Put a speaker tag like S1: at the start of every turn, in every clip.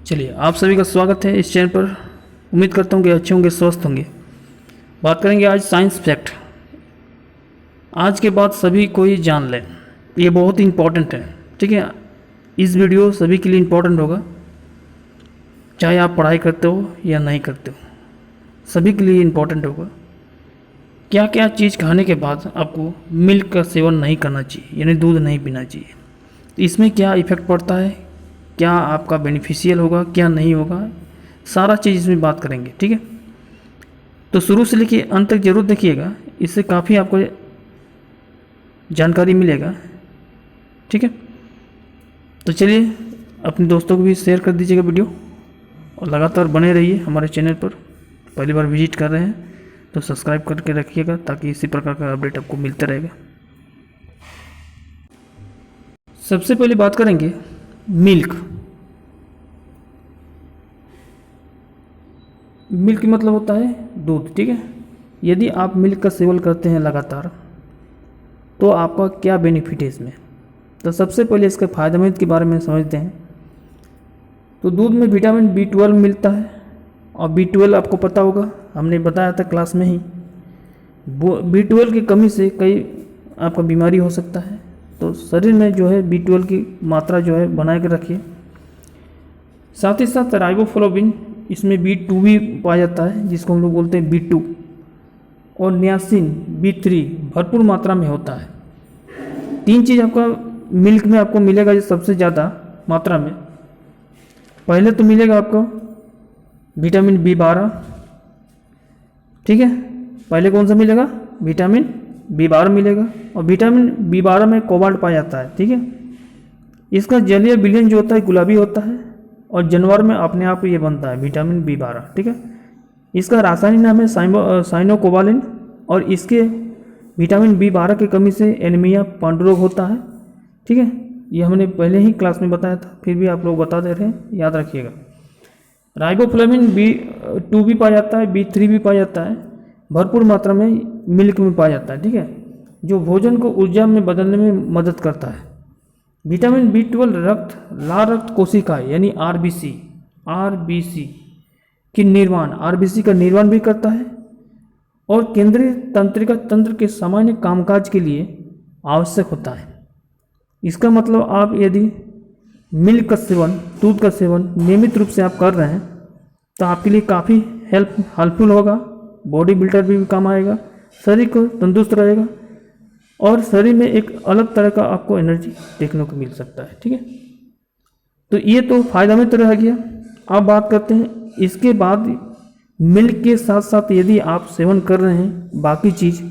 S1: चलिए, आप सभी का स्वागत है इस चैनल पर। उम्मीद करता हूँ कि अच्छे होंगे, स्वस्थ होंगे। बात करेंगे आज साइंस फैक्ट। आज के बाद सभी कोई जान लें, ये बहुत इंपॉर्टेंट है। ठीक है, इस वीडियो सभी के लिए इम्पोर्टेंट होगा, चाहे आप पढ़ाई करते हो या नहीं करते हो, सभी के लिए इम्पोर्टेंट होगा। क्या क्या चीज़ खाने के बाद आपको मिल्क का सेवन नहीं करना चाहिए, यानी दूध नहीं पीना चाहिए, तो इसमें क्या इफ़ेक्ट पड़ता है, क्या आपका बेनिफिशियल होगा, क्या नहीं होगा, सारा चीज़ इसमें बात करेंगे। ठीक है, तो शुरू से लेकर अंत तक जरूर देखिएगा, इससे काफ़ी आपको जानकारी मिलेगा। ठीक है, तो चलिए अपने दोस्तों को भी शेयर कर दीजिएगा वीडियो, और लगातार बने रहिए हमारे चैनल पर। पहली बार विजिट कर रहे हैं तो सब्सक्राइब करके रखिएगा, ताकि इसी प्रकार का अपडेट आपको मिलता रहेगा। सबसे पहले बात करेंगे मिल्क। मिल्क मतलब होता है दूध। ठीक है, यदि आप मिल्क का सेवन करते हैं लगातार तो आपका क्या बेनिफिट है इसमें। तो सबसे पहले इसके फायदेमंद के बारे में समझते हैं। तो दूध में विटामिन B12 मिलता है, और B12 आपको पता होगा, हमने बताया था क्लास में ही। B12 की कमी से कई आपका बीमारी हो सकता है, तो शरीर में जो है B12 की मात्रा जो है बना के रखिए। साथ ही साथ राइबोफ्लाविन, इसमें B2 भी पाया जाता है, जिसको हम लोग बोलते हैं B2, और नियासिन B3 भरपूर मात्रा में होता है। तीन चीज़ आपका मिल्क में आपको मिलेगा जो सबसे ज़्यादा मात्रा में। पहले तो मिलेगा आपको विटामिन B12। ठीक है, पहले कौन सा मिलेगा, विटामिन B12 मिलेगा, और विटामिन B12 में कोबाल्ट पाया जाता है। ठीक है, इसका जलीय विलयन जो होता है गुलाबी होता है, और जानवर में अपने आप ये बनता है विटामिन B12। ठीक है, इसका रासायनिक नाम है साइनोकोबालिन, और इसके विटामिन B12 की कमी से एनीमिया पांडुरोग होता है। ठीक है, ये हमने पहले ही क्लास में बताया था, फिर भी आप लोग बता दे रहे हैं, याद रखिएगा। राइबोफ्लाविन B2 भी पाया जाता है, B3 भी पाया जाता है, भरपूर मात्रा में मिल्क में पाया जाता है। ठीक है, जो भोजन को ऊर्जा में बदलने में मदद करता है। विटामिन B12 लाल रक्त कोशिका यानी RBC की निर्माण, RBC का निर्माण भी करता है, और केंद्रीय तंत्रिका तंत्र के सामान्य कामकाज के लिए आवश्यक होता है। इसका मतलब आप यदि मिल्क का सेवन, दूध का सेवन नियमित रूप से आप कर रहे हैं तो आपके लिए काफ़ी हेल्पफुल होगा। बॉडी बिल्डर भी काम आएगा, शरीर को तंदुरुस्त रहेगा, और शरीर में एक अलग तरह का आपको एनर्जी देखने को मिल सकता है। ठीक है, तो ये तो फायदा में तो रह गया। अब बात करते हैं इसके बाद मिल्क के साथ साथ यदि आप सेवन कर रहे हैं बाकी चीज़,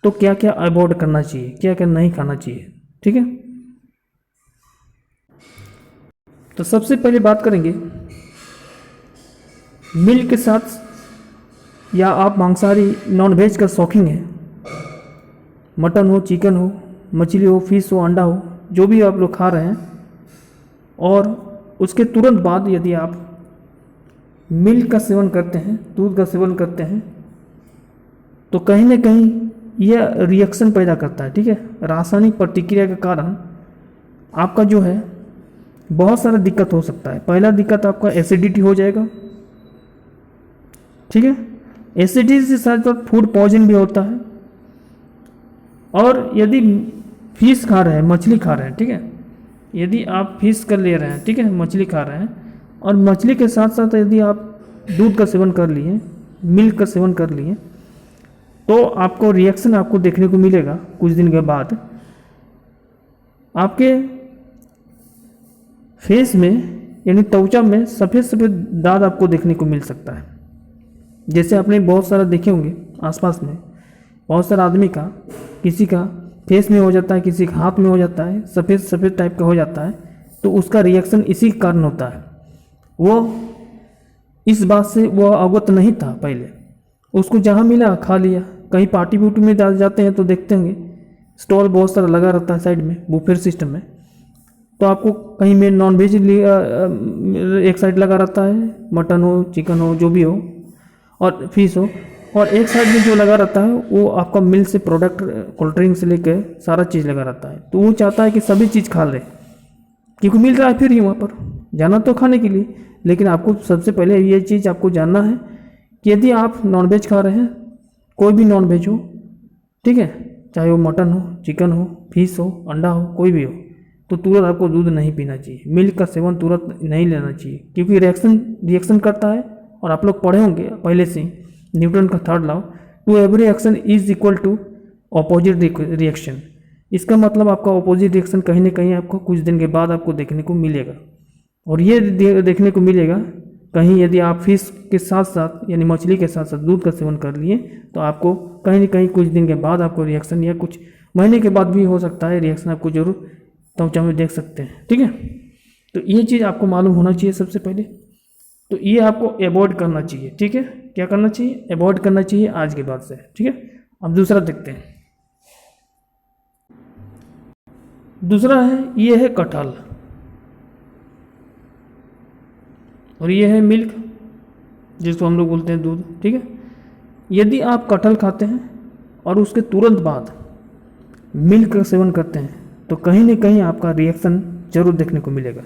S1: तो क्या क्या अवॉइड करना चाहिए, क्या क्या नहीं खाना चाहिए। ठीक है, तो सबसे पहले बात करेंगे मिल्क के साथ, या आप मांसाहारी नॉनवेज का शौकीन है, मटन हो, चिकन हो, मछली हो, फिश हो, अंडा हो, जो भी आप लोग खा रहे हैं, और उसके तुरंत बाद यदि आप मिल्क का सेवन करते हैं, दूध का सेवन करते हैं, तो कहीं ना कहीं यह रिएक्शन पैदा करता है। ठीक है, रासायनिक प्रतिक्रिया के कारण आपका जो है बहुत सारा दिक्कत हो सकता है। पहला दिक्कत आपका एसिडिटी हो जाएगा। ठीक है, एसिडिटी से साथ साथ फूड पॉइजन भी होता है। और यदि फिश खा रहे हैं, मछली खा रहे हैं, ठीक है, यदि आप फिश कर ले रहे हैं, ठीक है, मछली खा रहे हैं, और मछली के साथ साथ यदि आप दूध का सेवन कर लिए, मिल्क का सेवन कर लिए, तो आपको रिएक्शन आपको देखने को मिलेगा कुछ दिन के बाद। आपके फेस में यानी त्वचा में सफ़ेद सफ़ेद दाग आपको देखने को मिल सकता है। जैसे आपने बहुत सारा देखे होंगे आसपास में, बहुत सारा आदमी का, किसी का फेस में हो जाता है, किसी का हाथ में हो जाता है, सफ़ेद सफ़ेद टाइप का हो जाता है, तो उसका रिएक्शन इसी कारण होता है। वो इस बात से वो अवगत नहीं था पहले, उसको जहाँ मिला खा लिया। कहीं पार्टी वूटी में जाते हैं तो देखते होंगे स्टॉल बहुत सारा लगा रहता है साइड में, बुफे सिस्टम में, तो आपको कहीं में नॉनवेज एक साइड लगा रहता है, मटन हो, चिकन हो, जो भी हो, और फिश हो, और एक साइड में जो लगा रहता है वो आपका मिल्क से प्रोडक्ट, कोल्ड ड्रिंक से लेकर सारा चीज़ लगा रहता है। तो वो चाहता है कि सभी चीज़ खा ले, क्योंकि मिल रहा है फिर ही वहाँ पर। जाना तो खाने के लिए, लेकिन आपको सबसे पहले ये चीज़ आपको जानना है कि यदि आप नॉनवेज खा रहे हैं, कोई भी नॉनवेज हो, ठीक है, चाहे वो मटन हो, चिकन हो, फिश हो, अंडा हो, कोई भी हो, तो तुरंत आपको दूध नहीं पीना चाहिए, मिल्क का सेवन तुरंत नहीं लेना चाहिए, क्योंकि रिएक्शन करता है। और आप लोग पढ़े होंगे पहले से ही न्यूटन का third law, to every action is equal to opposite reaction. इसका मतलब आपका ऑपोजिट रिएक्शन कहीं ना कहीं आपको कुछ दिन के बाद आपको देखने को मिलेगा। और ये देखने को मिलेगा कहीं यदि आप फिश के साथ साथ यानी मछली के साथ साथ दूध का सेवन कर लिए, तो आपको कहीं ना कहीं कुछ दिन के बाद आपको रिएक्शन, या कुछ महीने के बाद भी हो सकता है रिएक्शन, आपको जरूर त्वचा में देख सकते हैं। ठीक है, तो ये चीज़ आपको मालूम होना चाहिए सबसे पहले। तो ये आपको अवॉइड करना चाहिए। ठीक है, क्या करना चाहिए? अवॉइड करना चाहिए आज के बाद से। ठीक है, अब दूसरा देखते हैं। दूसरा है, ये है कटहल और ये है मिल्क, जिसको हम लोग बोलते हैं दूध। ठीक है, यदि आप कटहल खाते हैं और उसके तुरंत बाद मिल्क का सेवन करते हैं, तो कहीं ना कहीं आपका रिएक्शन जरूर देखने को मिलेगा।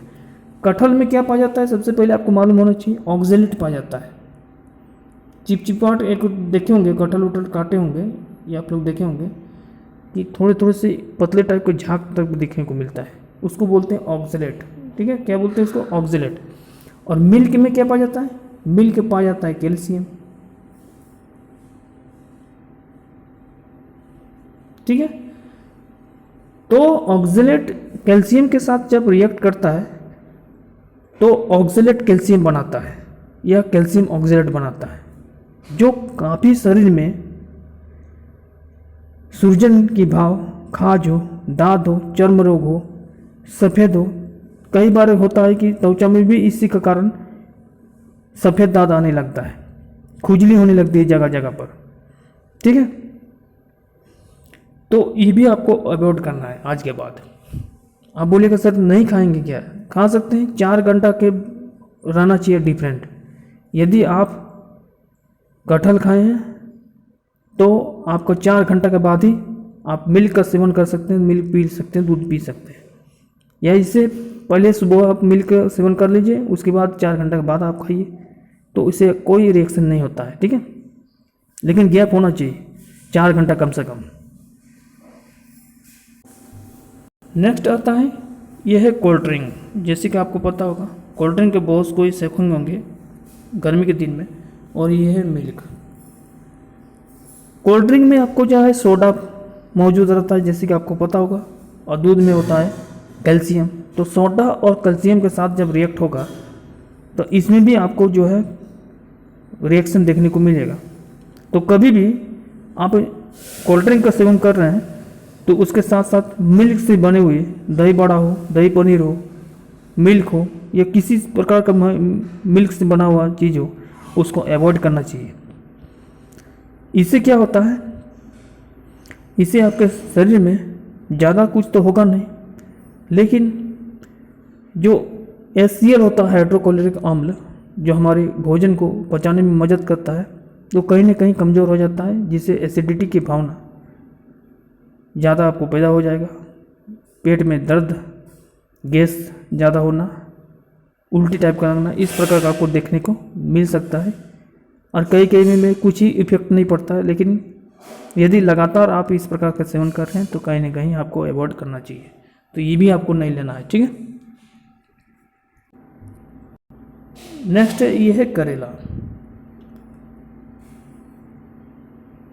S1: कटहल में क्या पाया जाता है? सबसे पहले आपको मालूम होना चाहिए, ऑक्जेलेट पाया जाता है। चिपचिपाहट एक देखे होंगे, कटहल उटल काटे होंगे या आप लोग देखे होंगे कि थोड़े थोड़े से पतले टाइप के झाग तक देखने को मिलता है, उसको बोलते हैं ऑक्जेलेट। ठीक है, क्या बोलते हैं उसको? ऑक्जेलेट। और मिल्क में क्या पाया जाता है? मिल्क पाया जाता है कैल्शियम। ठीक है, तो ऑक्जेलेट कैल्शियम के साथ जब रिएक्ट करता है तो ऑक्जेलेट कैल्शियम बनाता है या कैल्शियम ऑक्जेलेट बनाता है, जो काफ़ी शरीर में सूजन की भाव, खाज हो, दाद हो, चर्म रोग हो, सफ़ेद हो, कई बार होता है कि त्वचा में भी इसी के कारण सफ़ेद दाग आने लगता है, खुजली होने लगती है जगह जगह पर। ठीक है, तो ये भी आपको अवॉइड करना है आज के बाद। आप बोलिएगा सर नहीं खाएंगे क्या? खा सकते हैं, 4 घंटा के रहना चाहिए डिफरेंट। यदि आप कटहल खाए हैं तो आपको 4 घंटा के बाद ही आप मिल्क का सेवन कर सकते हैं, मिल्क पी सकते हैं, दूध पी सकते हैं। या इससे पहले सुबह आप मिल्क का सेवन कर लीजिए, उसके बाद 4 घंटा के बाद आप खाइए, तो इससे कोई रिएक्शन नहीं होता है। ठीक है, लेकिन गैप होना चाहिए 4 घंटा कम से कम। नेक्स्ट आता है, यह है कोल्ड ड्रिंक। जैसे कि आपको पता होगा कोल्ड ड्रिंक के बहुत कोई शौकीन होंगे गर्मी के दिन में, और ये है मिल्क। कोल्ड ड्रिंक में आपको जो है सोडा मौजूद रहता है, जैसे कि आपको पता होगा, और दूध में होता है कैल्शियम। तो सोडा और कैल्शियम के साथ जब रिएक्ट होगा तो इसमें भी आपको जो है रिएक्शन देखने को मिलेगा। तो कभी भी आप कोल्ड ड्रिंक का सेवन कर रहे हैं तो उसके साथ साथ मिल्क से बने हुए दही बड़ा हो, दही पनीर हो, मिल्क हो, या किसी प्रकार का मिल्क से बना हुआ चीज़ हो, उसको अवॉइड करना चाहिए। इससे क्या होता है, इससे आपके शरीर में ज़्यादा कुछ तो होगा नहीं, लेकिन जो HCl होता है, हाइड्रोक्लोरिक अम्ल, जो हमारे भोजन को पचाने में मदद करता है, तो कहीं ना कहीं कमज़ोर हो जाता है, जिससे एसिडिटी की भावना ज़्यादा आपको पैदा हो जाएगा। पेट में दर्द, गैस ज़्यादा होना, उल्टी टाइप का लगना, इस प्रकार का आपको देखने को मिल सकता है। और कई कई में कुछ ही इफेक्ट नहीं पड़ता है, लेकिन यदि लगातार आप इस प्रकार का सेवन कर रहे हैं तो कहीं ना कहीं आपको अवॉइड करना चाहिए। तो ये भी आपको नहीं लेना है। ठीक है, नेक्स्ट है, ये है करेला।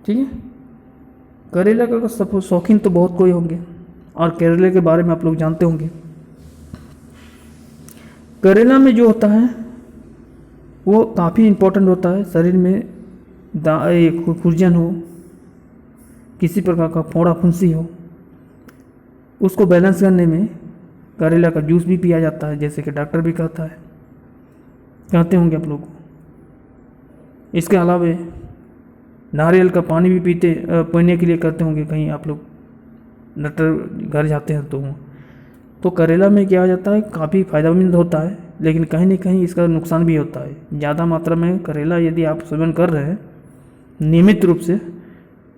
S1: ठीक है, करेला का सब शौकीन तो बहुत कोई होंगे, और करेले के बारे में आप लोग जानते होंगे। करेला में जो होता है वो काफ़ी इम्पोर्टेंट होता है। शरीर में खुरजन हो, किसी प्रकार का फोड़ा फुंसी हो, उसको बैलेंस करने में करेला का जूस भी पिया जाता है, जैसे कि डॉक्टर भी कहते होंगे आप लोग। इसके अलावा नारियल का पानी भी पीने के लिए करते होंगे कहीं आप लोग, डॉक्टर घर जाते हैं तो करेला में क्या हो जाता है, काफ़ी फायदेमंद होता है, लेकिन कहीं ना कहीं इसका नुकसान भी होता है। ज़्यादा मात्रा में करेला यदि आप सेवन कर रहे हैं नियमित रूप से,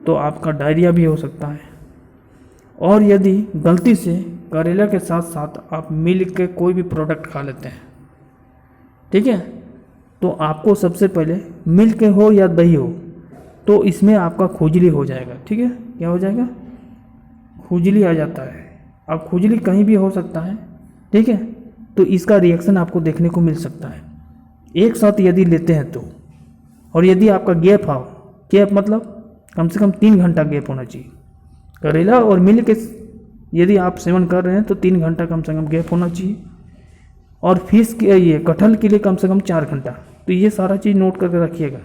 S1: तो आपका डायरिया भी हो सकता है। और यदि गलती से करेला के साथ साथ आप मिल्क के कोई भी प्रोडक्ट खा लेते हैं, ठीक है। तो आपको सबसे पहले मिल्क हो या दही हो तो इसमें आपका खुजली हो जाएगा, ठीक है। क्या हो जाएगा? खुजली आ जाता है। अब खुजली कहीं भी हो सकता है, ठीक है। तो इसका रिएक्शन आपको देखने को मिल सकता है एक साथ यदि लेते हैं तो। और यदि आपका गैप मतलब कम से कम 3 घंटा गैप होना चाहिए। करेला और मिल्क के यदि आप सेवन कर रहे हैं तो 3 घंटा कम से कम गैप होना चाहिए। और फिश के ये कटहल के लिए कम से कम 4 घंटा। तो ये सारा चीज़ नोट करके रखिएगा।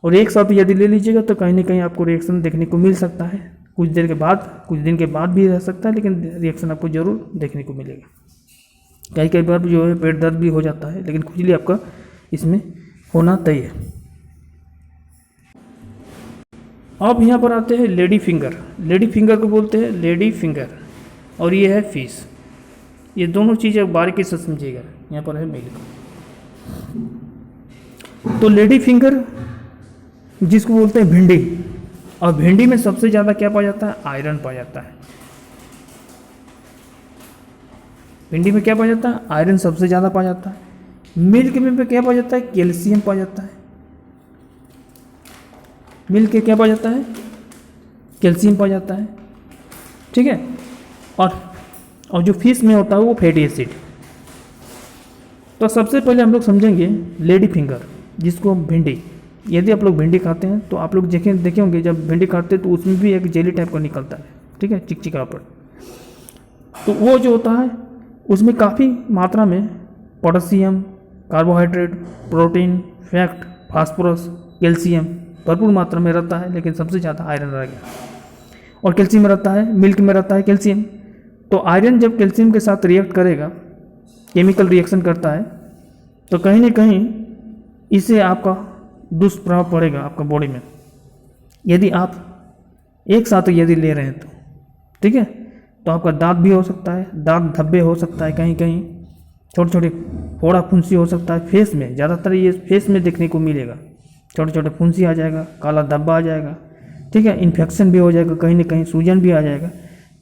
S1: और एक साथ यदि ले लीजिएगा तो कहीं ना कहीं आपको रिएक्शन देखने को मिल सकता है। कुछ देर के बाद, कुछ दिन के बाद भी रह सकता है, लेकिन रिएक्शन आपको ज़रूर देखने को मिलेगा। कई बार जो है पेट दर्द भी हो जाता है, लेकिन खुजली आपका इसमें होना तय है। अब यहाँ पर आते हैं लेडी फिंगर। लेडी फिंगर को बोलते हैं लेडी फिंगर, और ये है फिश। ये दोनों चीज़ें बारीकी से समझिएगा। यहाँ पर है मिल्क। तो लेडी फिंगर जिसको बोलते हैं भिंडी, और भिंडी में सबसे ज़्यादा क्या पाया जाता है? आयरन पाया जाता है। भिंडी में क्या पाया जाता है? आयरन सबसे ज़्यादा पाया जाता है। मिल्क में क्या पाया जाता है? कैल्शियम पाया जाता है। मिल्क के क्या पाया जाता है? कैल्शियम पाया जाता है, ठीक है। और जो फिश में होता है वो फैटी एसिड। तो सबसे पहले हम लोग समझेंगे लेडी फिंगर, जिसको भिंडी। यदि आप लोग भिंडी खाते हैं तो आप लोग देखे होंगे, जब भिंडी खाते हैं तो उसमें भी एक जेली टाइप का निकलता है, ठीक है, चिकचिका पर। तो वो जो होता है उसमें काफ़ी मात्रा में potassium, carbohydrate, protein, fat, phosphorus, calcium भरपूर मात्रा में रहता है। लेकिन सबसे ज़्यादा आयरन रह गया। और कैल्शियम में रहता है, मिल्क में रहता है कैल्शियम। तो आयरन जब कैल्शियम के साथ रिएक्ट करेगा, केमिकल रिएक्शन करता है, तो कहीं ना कहीं इससे आपका दुष्प्रभाव पड़ेगा आपका बॉडी में। यदि आप एक साथ यदि ले रहे हैं तो, ठीक है। तो आपका दांत भी हो सकता है, दांत धब्बे हो सकता है, कहीं कहीं छोटे छोटे फोड़ा फुंसी हो सकता है। फेस में ज़्यादातर ये फेस में देखने को मिलेगा, छोटे छोटे फुंसी आ जाएगा, काला धब्बा आ जाएगा, ठीक है। इन्फेक्शन भी हो जाएगा, कहीं ना कहीं सूजन भी आ जाएगा।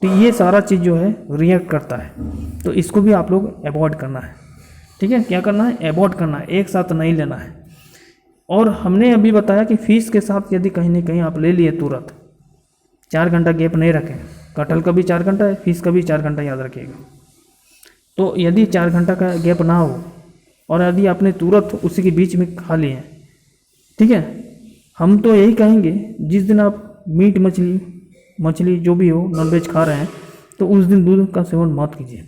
S1: तो ये सारा चीज़ जो है रिएक्ट करता है। तो इसको भी आप लोग अवॉइड करना है, ठीक है। क्या करना है? अवॉइड करना है, एक साथ नहीं लेना है। और हमने अभी बताया कि फिश के साथ यदि कहीं ना कहीं आप ले लिए तुरंत 4 घंटा गैप नहीं रखें। कटहल का भी 4 घंटा है, फिश का भी 4 घंटा याद रखिएगा। तो यदि 4 घंटा का गैप ना हो और यदि आपने तुरंत उसी के बीच में खा लिए, ठीक है, हम तो यही कहेंगे जिस दिन आप मीट मछली जो भी हो नॉनवेज खा रहे हैं तो उस दिन दूध का सेवन मत कीजिए।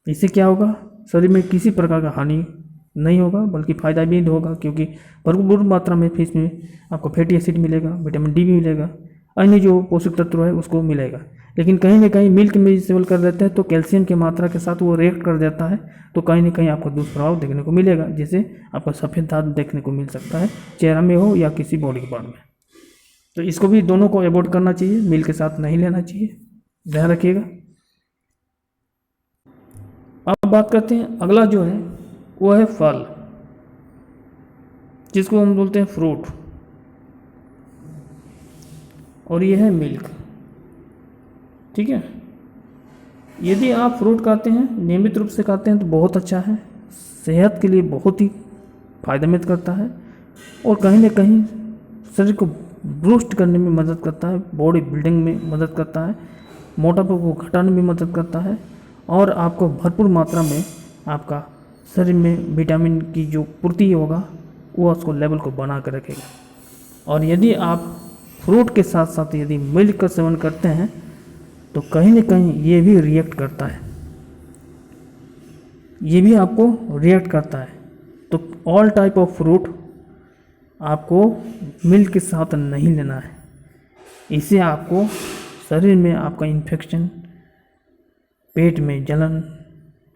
S1: इससे क्या होगा? शरीर में किसी प्रकार का हानि नहीं होगा, बल्कि फ़ायदा भी होगा, क्योंकि भरपूर मात्रा में फिश में आपको फैटी एसिड मिलेगा, विटामिन डी भी मिलेगा, अन्य जो पोषक तत्व है उसको मिलेगा। लेकिन कहीं ना कहीं मिल्क में सेवन कर देते हैं तो कैल्शियम की मात्रा के साथ वो रिएक्ट कर देता है, तो कहीं ना कहीं आपको दुष्प्रभाव देखने को मिलेगा, जिससे आपका सफ़ेद दाग देखने को मिल सकता है, चेहरा में हो या किसी बॉडी के पार्ट में। तो इसको भी दोनों को अवॉइड करना चाहिए, मिल्क के साथ नहीं लेना चाहिए, ध्यान रखिएगा। अब बात करते हैं अगला जो है वो है फल, जिसको हम बोलते हैं फ्रूट, और ये है मिल्क, ठीक है। यदि आप फ्रूट खाते हैं, नियमित रूप से खाते हैं तो बहुत अच्छा है, सेहत के लिए बहुत ही फायदेमंद करता है, और कहीं ना कहीं शरीर को बूस्ट करने में मदद करता है, बॉडी बिल्डिंग में मदद करता है, मोटापे को घटाने में मदद करता है, और आपको भरपूर मात्रा में आपका शरीर में विटामिन की जो पूर्ति होगा वो उसको लेवल को बना कर रखेगा। और यदि आप फ्रूट के साथ साथ यदि मिल्क का सेवन करते हैं तो कहीं ना कहीं ये भी रिएक्ट करता है, ये भी आपको रिएक्ट करता है। तो ऑल टाइप ऑफ फ्रूट आपको मिल्क के साथ नहीं लेना है, इससे आपको शरीर में आपका इन्फेक्शन, पेट में जलन,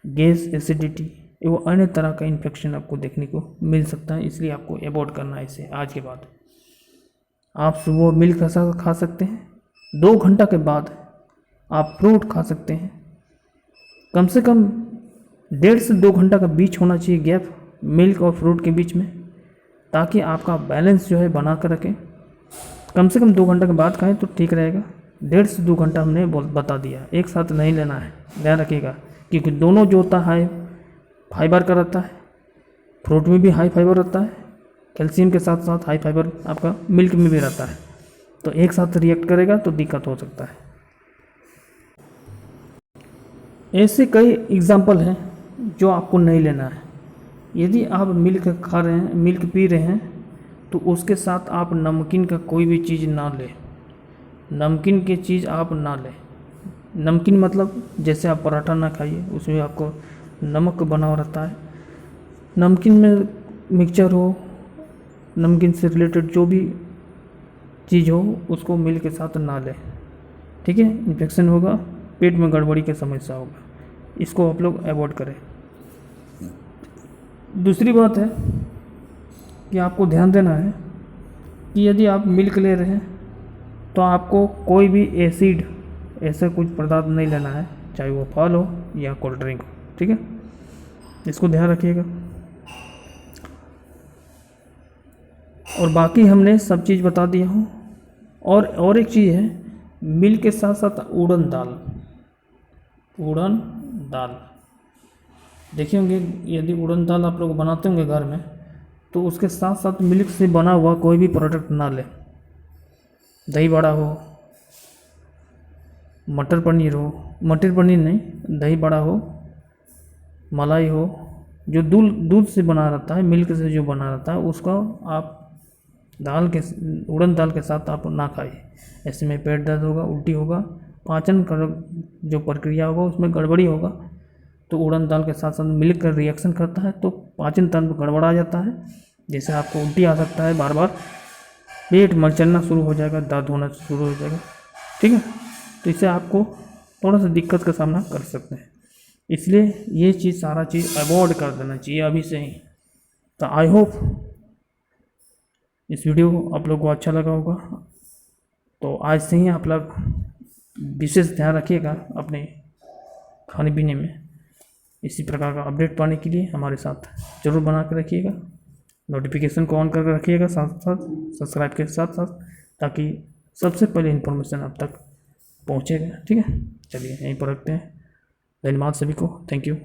S1: गैस, एसिडिटी एवं अन्य तरह का इन्फेक्शन आपको देखने को मिल सकता है। इसलिए आपको अवॉइड करना है इसे। आज के बाद आप सुबह मिल्क के साथ खा सकते हैं, 2 घंटा के बाद आप फ्रूट खा सकते हैं। कम से कम 1.5 से 2 घंटा का बीच होना चाहिए गैप मिल्क और फ्रूट के बीच में, ताकि आपका बैलेंस जो है बना कर रखें। कम से कम 2 घंटा के बाद खाएं तो ठीक रहेगा। 1.5 से 2 घंटा हमने बता दिया, एक साथ नहीं लेना है, ध्यान रखिएगा। क्योंकि दोनों जो होता है फाइबर का रहता है, फ्रूट में भी हाई फाइबर रहता है, कैल्शियम के साथ साथ हाई फाइबर आपका मिल्क में भी रहता है, तो एक साथ रिएक्ट करेगा तो दिक्कत हो सकता है। ऐसे कई एग्जाम्पल हैं जो आपको नहीं लेना है। यदि आप मिल्क खा रहे हैं, मिल्क पी रहे हैं, तो उसके साथ आप नमकीन का कोई भी चीज़ ना लें। नमकीन की चीज़ आप ना लें। नमकीन मतलब जैसे आप पराठा ना खाइए, उसमें आपको नमक बना हुआ रहता है। नमकीन में मिक्सचर हो, नमकीन से रिलेटेड जो भी चीज़ हो, उसको मिल्क के साथ ना लें, ठीक है। इन्फेक्शन होगा, पेट में गड़बड़ी की समस्या होगा, इसको आप लोग अवॉइड करें। दूसरी बात है कि आपको ध्यान देना है कि यदि आप मिल्क ले रहे हैं तो आपको कोई भी एसिड ऐसा कुछ पदार्थ नहीं लेना है, चाहे वो फल हो या कोल्ड ड्रिंक हो, ठीक है। इसको ध्यान रखिएगा। और बाकी हमने सब चीज़ बता दिया हूँ। और एक चीज़ है, मिल्क के साथ साथ उड़द दाल देखे होंगे। यदि उड़द दाल आप लोग बनाते होंगे घर में, तो उसके साथ साथ मिल्क से बना हुआ कोई भी प्रोडक्ट ना लें। दही बड़ा हो, मटर पनीर नहीं, दही बड़ा हो, मलाई हो, जो दूध से बना रहता है, मिल्क से जो बना रहता है, उसका आप उड़द दाल के साथ आप ना खाइए। ऐसे में पेट दर्द होगा, उल्टी होगा, पाचन का जो प्रक्रिया होगा उसमें गड़बड़ी होगा। तो उड़द दाल के साथ साथ मिल्क का रिएक्शन करता है तो पाचन तंत्र गड़बड़ा जाता है, जैसे आपको उल्टी आ सकता है, बार बार पेट मचलना शुरू हो जाएगा, दर्द होना शुरू हो जाएगा, ठीक है। तो इससे आपको थोड़ा सा दिक्कत का सामना कर सकते हैं, इसलिए ये चीज़ सारा चीज़ अवॉइड कर देना चाहिए अभी से ही। तो आई होप इस वीडियो आप लोग को अच्छा लगा होगा। तो आज से ही आप लोग विशेष ध्यान रखिएगा अपने खाने पीने में। इसी प्रकार का अपडेट पाने के लिए हमारे साथ ज़रूर बना कर रखिएगा। नोटिफिकेशन को ऑन करके रखिएगा, साथ साथ सब्सक्राइब के साथ साथ, ताकि सबसे पहले इन्फॉर्मेशन आप तक पहुँचेगा, ठीक है। चलिए यहीं पर रखते हैं। धन्यवाद सभी को, थैंक यू।